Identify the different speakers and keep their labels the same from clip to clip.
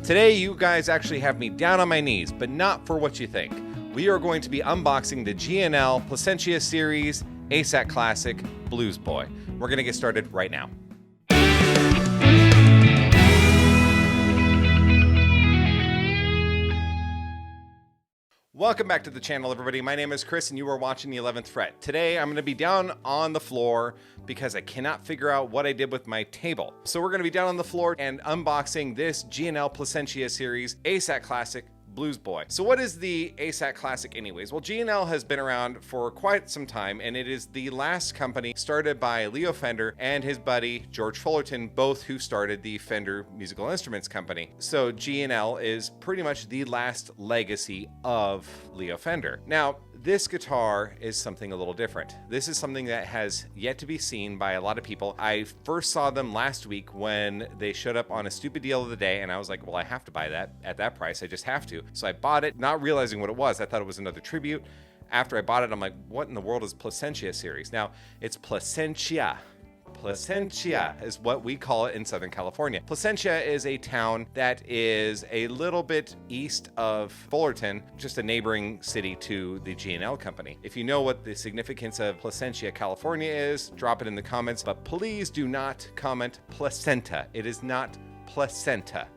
Speaker 1: Today, you guys actually have me down on my knees, but not for what you think. We are going to be unboxing the G&L Placentia Series ASAT Classic Bluesboy. We're going to get started right now. Welcome back to the channel, everybody. My name is Chris, and you are watching the 11th Fret. Today, I'm going to be down on the floor because I cannot figure out what I did with my table. So we're going to be down on the floor and unboxing this G&L Placentia Series ASAT Classic Bluesboy. So what is the ASAT Classic anyways? Well, G&L has been around for quite some time, and it is the last company started by Leo Fender and his buddy George Fullerton, both who started the Fender Musical Instruments company. So G&L is pretty much the last legacy of Leo Fender. Now, this guitar is something a little different. This is something that has yet to be seen by a lot of people. I first saw them last week when they showed up on a stupid deal of the day, and I was like, well, I have to buy that at that price. I just have to. So I bought it, not realizing what it was. I thought it was another tribute. After I bought it, I'm like, what in the world is Placentia Series? Now, it's Placentia. Placentia is what we call it in Southern California. Placentia is a town that is a little bit east of Fullerton, just a neighboring city to the G&L company. If you know what the significance of Placentia, California is, drop it in the comments, but please do not comment placenta. It is not placenta.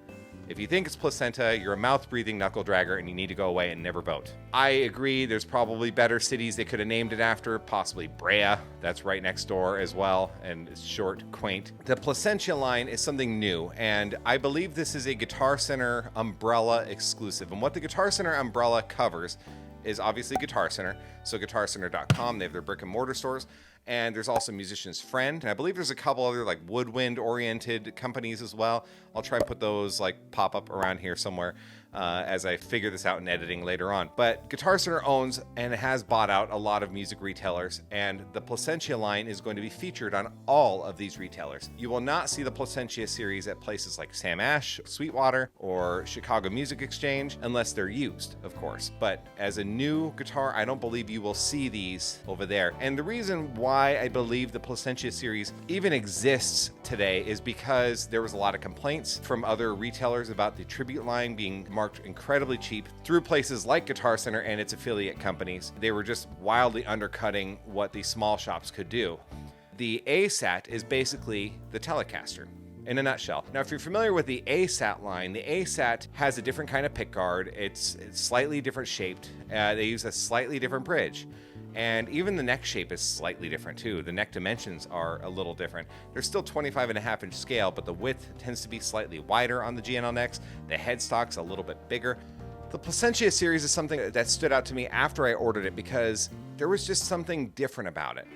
Speaker 1: If you think it's placenta, you're a mouth-breathing knuckle dragger and you need to go away and never vote. I agree, there's probably better cities they could have named it after, possibly Brea, that's right next door as well, and it's short, quaint. The Placentia line is something new, and I believe this is a Guitar Center umbrella exclusive. And what the Guitar Center umbrella covers is obviously Guitar Center, so guitarcenter.com, they have their brick and mortar stores. And there's also Musician's Friend. And I believe there's a couple other like woodwind-oriented companies as well. I'll try and put those like pop up around here somewhere as I figure this out in editing later on. But Guitar Center owns and has bought out a lot of music retailers, and the Placentia line is going to be featured on all of these retailers. You will not see the Placentia series at places like Sam Ash, Sweetwater, or Chicago Music Exchange, unless they're used, of course. But as a new guitar, I don't believe you will see these over there. And the reason why I believe the Placentia series even exists today is because there was a lot of complaints from other retailers about the tribute line being marked incredibly cheap through places like Guitar Center and its affiliate companies. They were just wildly undercutting what the small shops could do. The ASAT is basically the Telecaster in a nutshell. Now, if you're familiar with the ASAT line, the ASAT has a different kind of pickguard. It's slightly different shaped. They use a slightly different bridge. And even the neck shape is slightly different too. The neck dimensions are a little different. They're still 25.5-inch scale, but the width tends to be slightly wider on the G&L necks. The headstock's a little bit bigger. The Placentia series is something that stood out to me after I ordered it because there was just something different about it.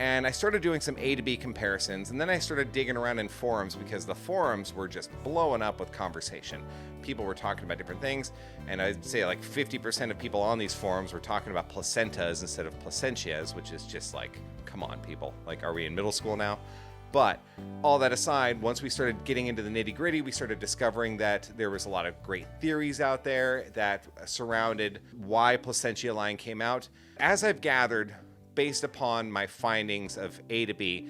Speaker 1: And I started doing some A to B comparisons, and then I started digging around in forums because the forums were just blowing up with conversation. People were talking about different things, and I'd say like 50% of people on these forums were talking about placentas instead of placentias, which is just like, come on, people. Like, are we in middle school now? But all that aside, once we started getting into the nitty-gritty, we started discovering that there was a lot of great theories out there that surrounded why Placentia line came out. As I've gathered, based upon my findings of A to B,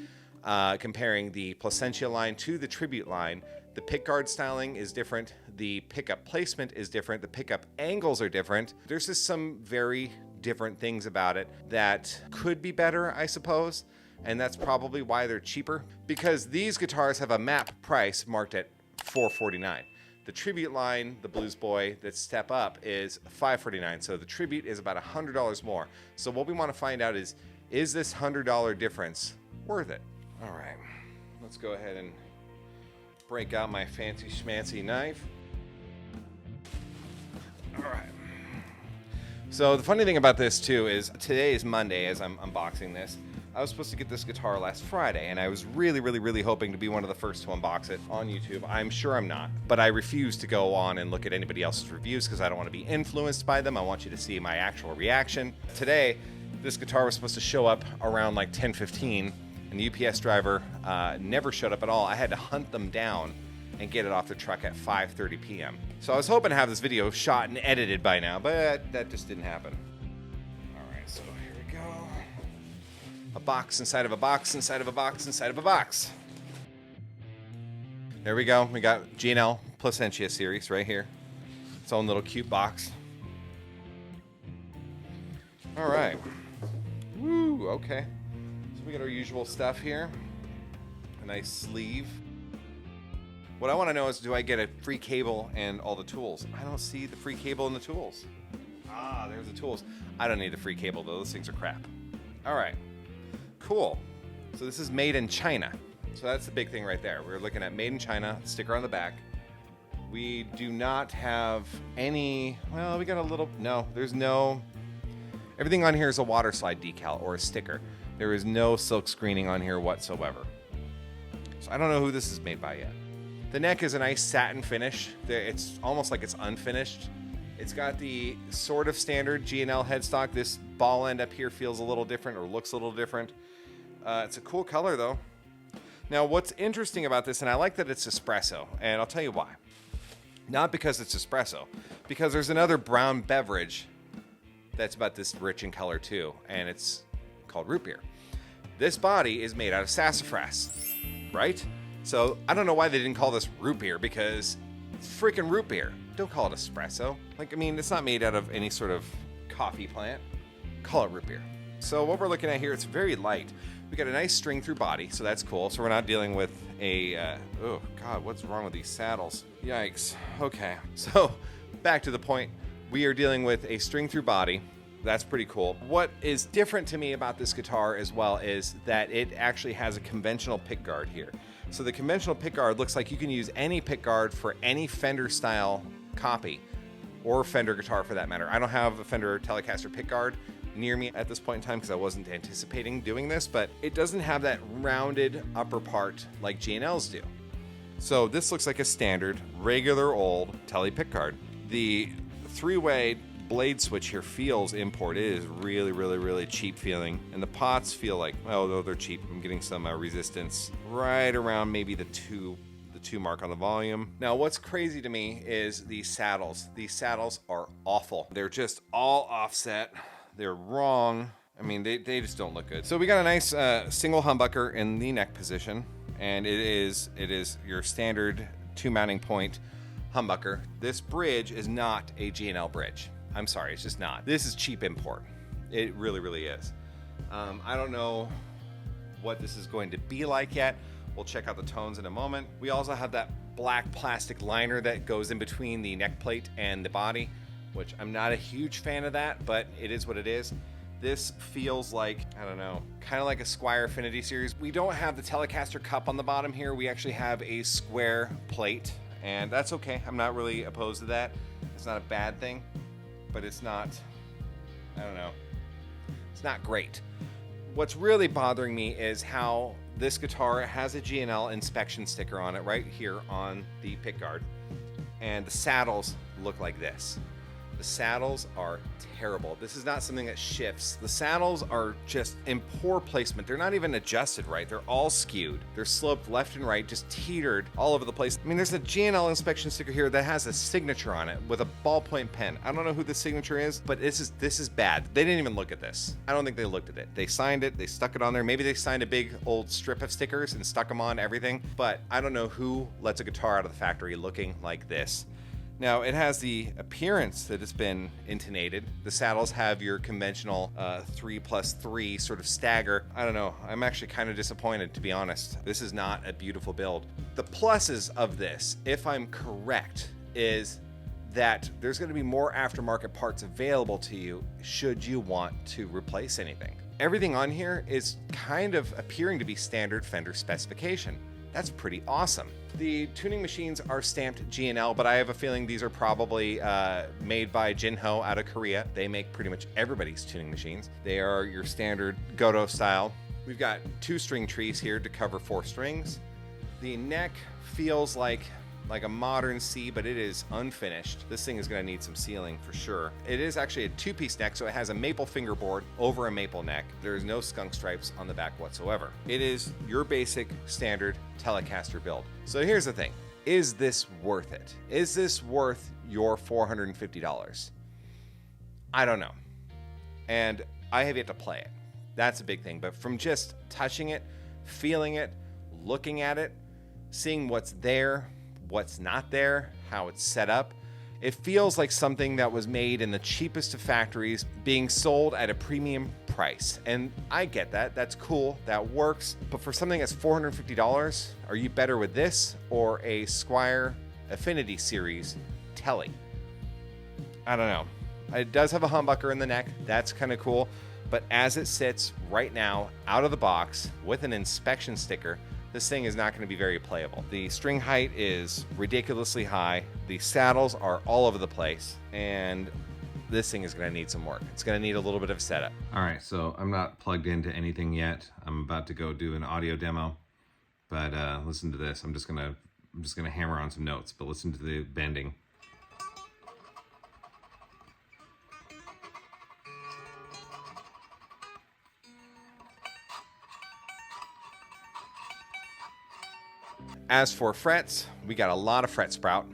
Speaker 1: comparing the Placentia line to the Tribute line, the pickguard styling is different, the pickup placement is different, the pickup angles are different. There's just some very different things about it that could be better, I suppose, and that's probably why they're cheaper, because these guitars have a MAP price marked at $449. The Tribute line, the Bluesboy, that step up is $549, so the Tribute is about $100 more. So what we want to find out is this $100 difference worth it? All right, let's go ahead and break out my fancy schmancy knife. All right. So the funny thing about this too is today is Monday as I'm unboxing this. I was supposed to get this guitar last Friday, and I was really hoping to be one of the first to unbox it on YouTube. I'm sure I'm not, but I refuse to go on and look at anybody else's reviews because I don't want to be influenced by them. I want you to see my actual reaction. Today, this guitar was supposed to show up around like 10:15, and the UPS driver never showed up at all. I had to hunt them down and get it off the truck at 5:30 p.m. So I was hoping to have this video shot and edited by now, but that just didn't happen. All right, so here we go. A box inside of a box inside of a box inside of a box. There we go. We got G&L Placentia Series right here. Its own little cute box. All right. Woo, okay. So we got our usual stuff here. A nice sleeve. What I want to know is, do I get a free cable and all the tools? I don't see the free cable and the tools. Ah, there's the tools. I don't need the free cable though. Those things are crap. All right. Cool. So this is made in China. So that's the big thing right there. We're looking at made in China, sticker on the back. We do not have any, well, we got a little, no, there's no, everything on here is a water slide decal or a sticker. There is no silk screening on here whatsoever. So I don't know who this is made by yet. The neck is a nice satin finish. It's almost like it's unfinished. It's got the sort of standard G&L headstock. This ball end up here feels a little different or looks a little different. It's a cool color though. Now what's interesting about this, and I like that it's espresso, and I'll tell you why. Not because it's espresso, because there's another brown beverage that's about this rich in color too, and it's called root beer. This body is made out of sassafras, right? So I don't know why they didn't call this root beer, because it's freaking root beer. Don't call it espresso. Like, I mean, it's not made out of any sort of coffee plant. Call it root beer. So what we're looking at here, it's very light. We got a nice string through body, so that's cool. So we're not dealing with a, oh God, what's wrong with these saddles? Yikes. Okay, so back to the point. We are dealing with a string through body. That's pretty cool. What is different to me about this guitar as well is that it actually has a conventional pick guard here. So the conventional pick guard looks like you can use any pick guard for any Fender style copy, or Fender guitar for that matter. I don't have a Fender Telecaster pick guard near me at this point in time because I wasn't anticipating doing this, but it doesn't have that rounded upper part like G&Ls do. So this looks like a standard, regular old Tele pick guard. The three-way blade switch here feels imported. It is really, really, really cheap feeling. And the pots feel like, well, though they're cheap, I'm getting some resistance right around maybe the two mark on the volume. Now, what's crazy to me is these saddles. These saddles are awful. They're just all offset. They're wrong. I mean, they just don't look good. So we got a nice single humbucker in the neck position, and it is your standard 2 mounting point humbucker. This bridge is not a G&L bridge. I'm sorry, it's just not. This is cheap import. It really, really is. I don't know what this is going to be like yet. We'll check out the tones in a moment. We also have that black plastic liner that goes in between the neck plate and the body, which I'm not a huge fan of that, but it is what it is. This feels like, I don't know, kind of like a Squier Affinity Series. We don't have the Telecaster cup on the bottom here. We actually have a square plate, and that's okay. I'm not really opposed to that. It's not a bad thing, but it's not, I don't know, it's not great. What's really bothering me is how this guitar has a G&L inspection sticker on it right here on the pickguard, and the saddles look like this. The saddles are terrible. This is not something that shifts. The saddles are just in poor placement. They're not even adjusted right. They're all skewed. They're sloped left and right, just teetered all over the place. I mean, there's a G&L inspection sticker here that has a signature on it with a ballpoint pen. I don't know who the signature is, but this is bad. They didn't even look at this. I don't think they looked at it. They signed it, they stuck it on there. Maybe they signed a big old strip of stickers and stuck them on everything, but I don't know who lets a guitar out of the factory looking like this. Now, it has the appearance that it's been intonated. The saddles have your conventional 3+3 sort of stagger. I don't know. I'm actually kind of disappointed, to be honest. This is not a beautiful build. The pluses of this, if I'm correct, is that there's going to be more aftermarket parts available to you should you want to replace anything. Everything on here is kind of appearing to be standard Fender specification. That's pretty awesome. The tuning machines are stamped G&L, but I have a feeling these are probably made by Jinho out of Korea. They make pretty much everybody's tuning machines. They are your standard Goto style. We've got 2 string trees here to cover 4 strings. The neck feels like a modern C, but it is unfinished. This thing is gonna need some sealing for sure. It is actually a 2-piece neck, so it has a maple fingerboard over a maple neck. There's no skunk stripes on the back whatsoever. It is your basic standard Telecaster build. So here's the thing. Is this worth it? Is this worth your $450? I don't know. And I have yet to play it. That's a big thing. But from just touching it, feeling it, looking at it, seeing what's there, what's not there, how it's set up, it feels like something that was made in the cheapest of factories being sold at a premium price. And I get that. That's cool. That works. But for something that's $450, are you better with this or a Squier Affinity Series Telly? I don't know. It does have a humbucker in the neck. That's kind of cool. But as it sits right now, out of the box with an inspection sticker, this thing is not going to be very playable. The string height is ridiculously high. The saddles are all over the place. And this thing is going to need some work. It's going to need a little bit of setup. All right, so I'm not plugged into anything yet. I'm about to go do an audio demo. But listen to this. I'm just gonna hammer on some notes, but listen to the bending. As for frets, we got a lot of fret sprout.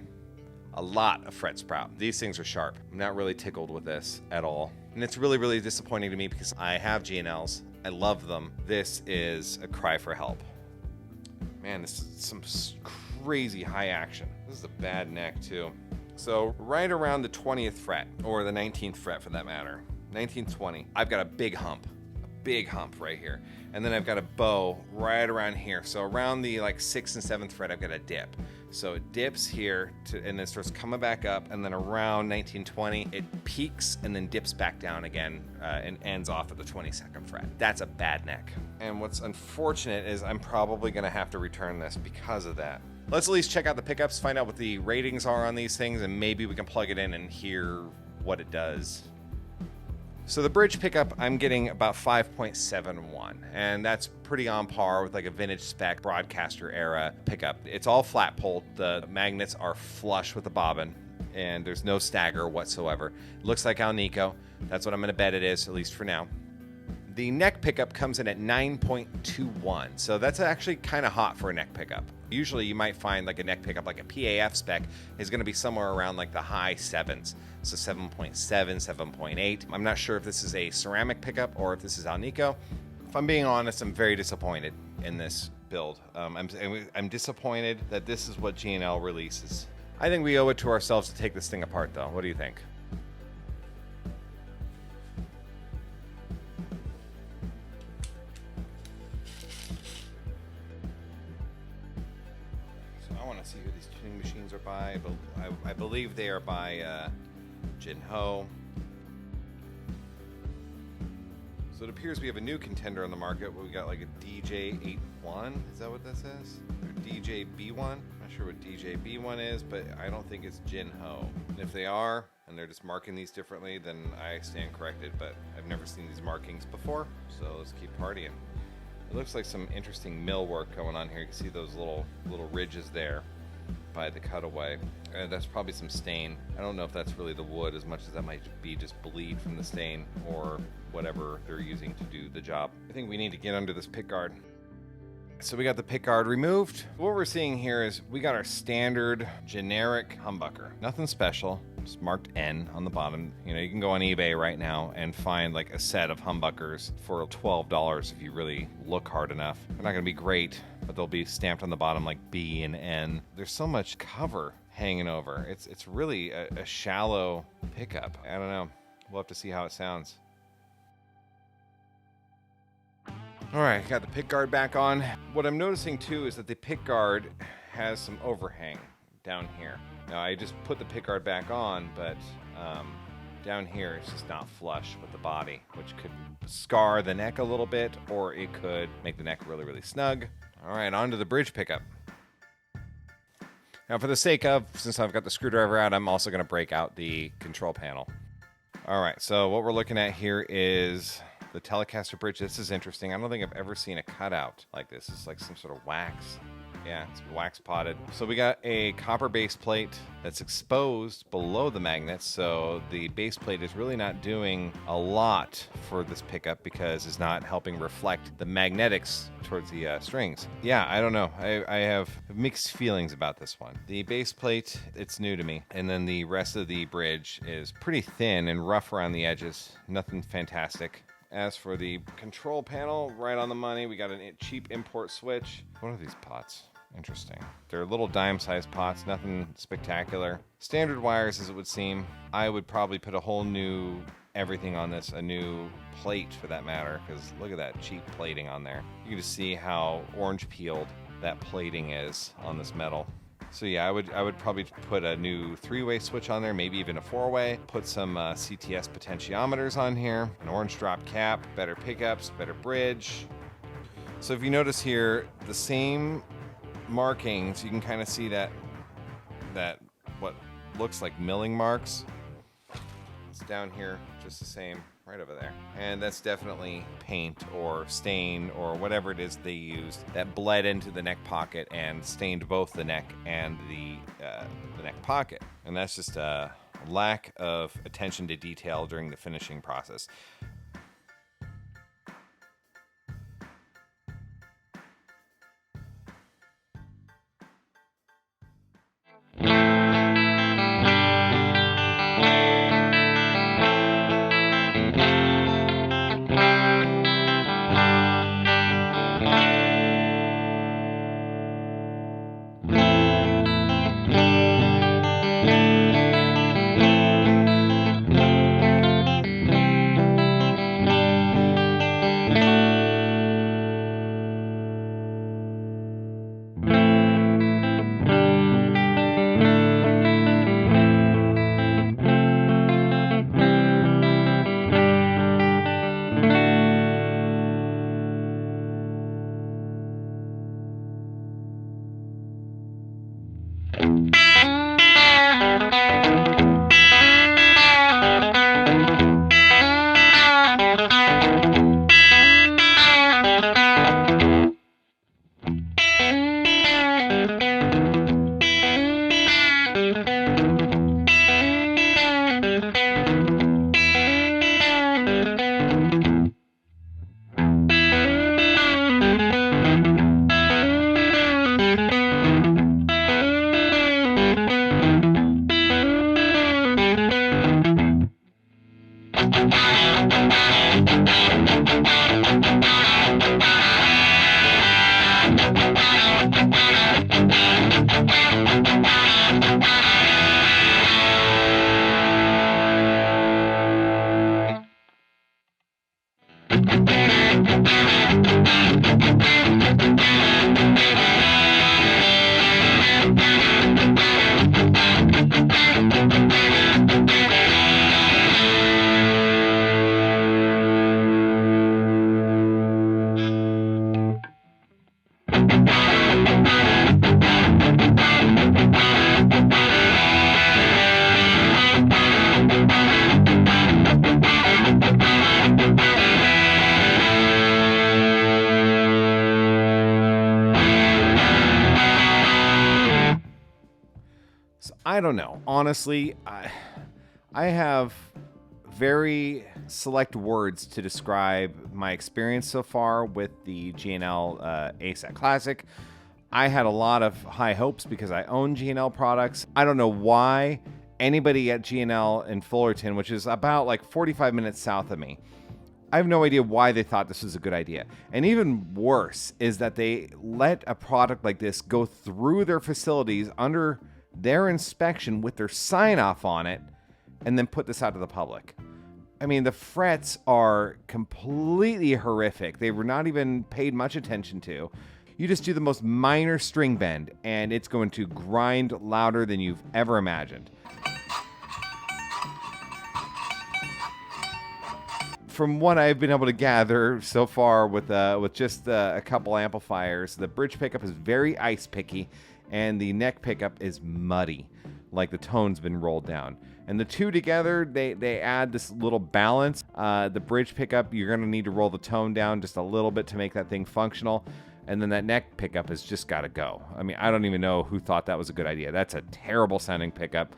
Speaker 1: A lot of fret sprout. These things are sharp. I'm not really tickled with this at all. And it's really, really disappointing to me because I have G&Ls. I love them. This is a cry for help. Man, this is some crazy high action. This is a bad neck too. So right around the 20th fret, or the 19th fret for that matter, 19th, 20, I've got a big hump right here. And then I've got a bow right around here. So around the like 6th and 7th fret, I've got a dip. So it dips here and then starts coming back up. And then around 1920, it peaks and then dips back down again and ends off at the 22nd fret. That's a bad neck. And what's unfortunate is I'm probably gonna have to return this because of that. Let's at least check out the pickups, find out what the ratings are on these things, and maybe we can plug it in and hear what it does. So the bridge pickup, I'm getting about 5.71, and that's pretty on par with like a vintage spec broadcaster era pickup. It's all flat pulled. The magnets are flush with the bobbin, and there's no stagger whatsoever. It looks like Alnico. That's what I'm gonna bet it is, at least for now. The neck pickup comes in at 9.21, so that's actually kind of hot for a neck pickup. Usually you might find like a neck pickup, like a PAF spec, is going to be somewhere around like the high 7s. So 7.7, 7.8. I'm not sure if this is a ceramic pickup or if this is Alnico. If I'm being honest, I'm very disappointed in this build. I'm disappointed that this is what G&L releases. I think we owe it to ourselves to take this thing apart though. What do you think? See who these tuning machines are by, but I believe they are by Jinho. So it appears we have a new contender on the market. We got like a DJ81. Is that what this is? Or DJ B1? I'm not sure what DJ B1 is, but I don't think it's Jinho. And if they are, and they're just marking these differently, then I stand corrected, but I've never seen these markings before, so let's keep partying. It looks like some interesting mill work going on here. You can see those little ridges there by the cutaway. That's probably some stain. I don't know if that's really the wood as much as that might be just bleed from the stain or whatever they're using to do the job. I think we need to get under this pick guard. So we got the pick guard removed. What we're seeing here is we got our standard generic humbucker. Nothing special. It's marked N on the bottom. You know, you can go on eBay right now and find like a set of humbuckers for $12 if you really look hard enough. They're not gonna be great, but they'll be stamped on the bottom like B and N. There's so much cover hanging over. It's really a shallow pickup. I don't know. We'll have to see how it sounds. All right, got the pick guard back on. What I'm noticing too is that the pick guard has some overhang down here. Now I just put the pick guard back on, but down here it's just not flush with the body, which could scar the neck a little bit, or it could make the neck really, really snug. All right, on to the bridge pickup. Now for the sake of, since I've got the screwdriver out, I'm also gonna break out the control panel. All right, so what we're looking at here is the Telecaster bridge. This is interesting. I don't think I've ever seen a cutout like this. It's like some sort of wax. Yeah, it's wax potted. So we got a copper base plate that's exposed below the magnet. So the base plate is really not doing a lot for this pickup because it's not helping reflect the magnetics towards the strings. Yeah, I don't know. I have mixed feelings about this one. The base plate, it's new to me. And then the rest of the bridge is pretty thin and rough around the edges. Nothing fantastic. As for the control panel, right on the money, we got a cheap import switch. What are these pots? Interesting. They're little dime-sized pots, nothing spectacular. Standard wires, as it would seem. I would probably put a whole new everything on this, a new plate for that matter, because look at that cheap plating on there. You can just see how orange peeled that plating is on this metal. So yeah, I would probably put a new 3-way switch on there, maybe even a 4-way. Put some CTS potentiometers on here, an orange drop cap, better pickups, better bridge. So if you notice here, the same markings, you can kind of see that what looks like milling marks. It's down here, just the same, right over there. And that's definitely paint or stain or whatever it is they used that bled into the neck pocket and stained both the neck and the neck pocket. And that's just a lack of attention to detail during the finishing process. I don't know. Honestly, I have very select words to describe my experience so far with the G&L ASAT Classic. I had a lot of high hopes because I own G&L products. I don't know why anybody at G&L in Fullerton, which is about like 45 minutes south of me, I have no idea why they thought this was a good idea. And even worse is that they let a product like this go through their facilities under their inspection with their sign off on it and then put this out to the public. I mean, the frets are completely horrific. They were not even paid much attention to. You just do the most minor string bend and it's going to grind louder than you've ever imagined. From what I've been able to gather so far with just a couple amplifiers, the bridge pickup is very ice picky and the neck pickup is muddy, like the tone's been rolled down. And the two together, they add this little balance. The bridge pickup, you're going to need to roll the tone down just a little bit to make that thing functional. And then that neck pickup has just got to go. I mean, I don't even know who thought that was a good idea. That's a terrible sounding pickup.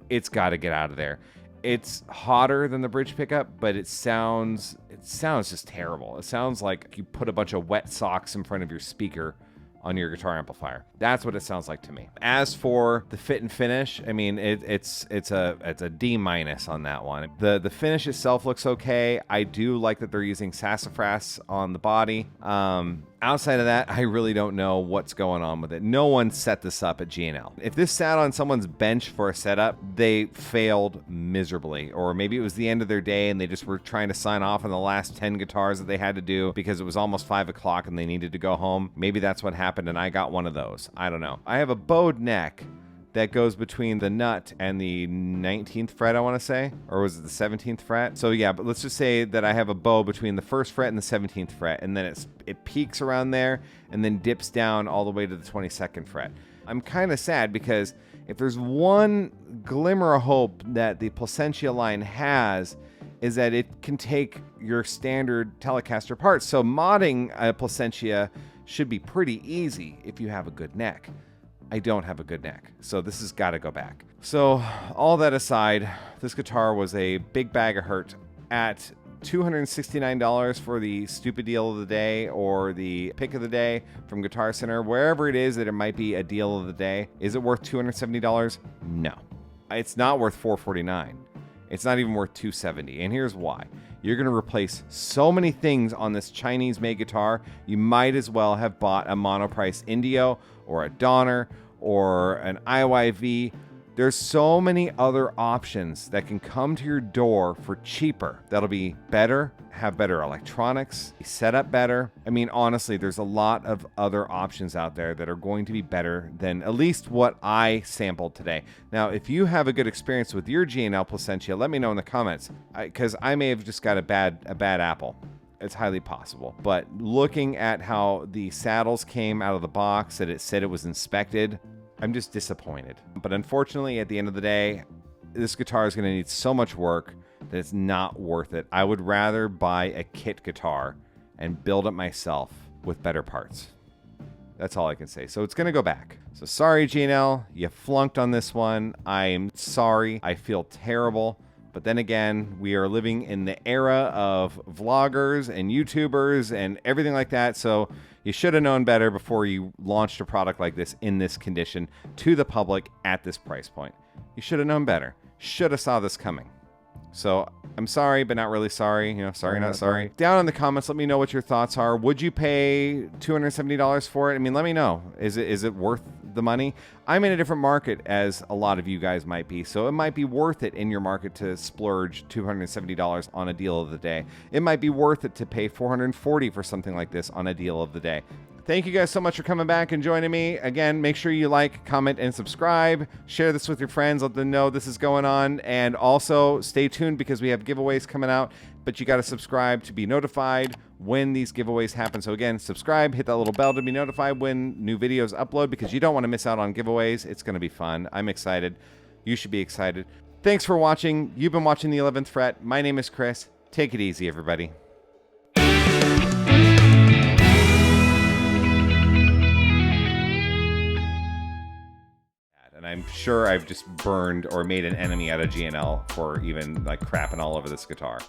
Speaker 1: It's got to get out of there. It's hotter than the bridge pickup, but it sounds just terrible. It sounds like you put a bunch of wet socks in front of your speaker on your guitar amplifier. That's what it sounds like to me. As for the fit and finish, I mean, it's a D- on that one. The finish itself looks okay. I do like that they're using Sassafras on the body. Outside of that, I really don't know what's going on with it. No one set this up at G&L. If this sat on someone's bench for a setup, they failed miserably. Or maybe it was the end of their day and they just were trying to sign off on the last 10 guitars that they had to do because it was almost 5 o'clock and they needed to go home. Maybe that's what happened and I got one of those. I don't know. I have a bowed neck that goes between the nut and the 19th fret, I want to say, or was it the 17th fret? So yeah, but let's just say that I have a bow between the 1st fret and the 17th fret, and then it peaks around there and then dips down all the way to the 22nd fret. I'm kind of sad because if there's one glimmer of hope that the Placentia line has, is that it can take your standard Telecaster parts. So modding a Placentia should be pretty easy if you have a good neck. I don't have a good neck, so this has got to go back. So all that aside, this guitar was a big bag of hurt at $269 for the stupid deal of the day or the pick of the day from Guitar Center, wherever it is that it might be a deal of the day. Is it worth $270? No, it's not worth $449. It's not even worth $270, and here's why. You're going to replace so many things on this Chinese-made guitar, you might as well have bought a monoprice Indio or a Donner or an IYV. There's so many other options that can come to your door for cheaper. That'll be better, have better electronics, be set up better. I mean, honestly, there's a lot of other options out there that are going to be better than at least what I sampled today. Now, if you have a good experience with your G&L Placentia, let me know in the comments, because I may have just got a bad apple. It's highly possible. But looking at how the saddles came out of the box, that it said it was inspected, I'm just disappointed. But unfortunately, at the end of the day, this guitar is going to need so much work that it's not worth it. I would rather buy a kit guitar and build it myself with better parts. That's all I can say. So it's going to go back. So sorry, G&L, you flunked on this one. I'm sorry. I feel terrible. But then again, we are living in the era of vloggers and YouTubers and everything like that. So you should have known better before you launched a product like this in this condition to the public at this price point. You should have known better. Should have saw this coming. So I'm sorry, but not really sorry. You know, sorry, not sorry. Down in the comments, let me know what your thoughts are. Would you pay $270 for it? I mean, let me know. Is it worth the money? I'm in a different market as a lot of you guys might be, so it might be worth it in your market to splurge $270 on a deal of the day. It might be worth it to pay $440 for something like this on a deal of the day. Thank you guys so much for coming back and joining me. Again, make sure you like, comment, and subscribe. Share this with your friends. Let them know this is going on. And also, stay tuned because we have giveaways coming out. But you got to subscribe to be notified when these giveaways happen. So again, subscribe, hit that little bell to be notified when new videos upload because you don't want to miss out on giveaways. It's going to be fun. I'm excited. You should be excited. Thanks for watching. You've been watching The 11th Fret. My name is Chris. Take it easy, everybody. And I'm sure I've just burned or made an enemy out of G&L for even like crapping all over this guitar.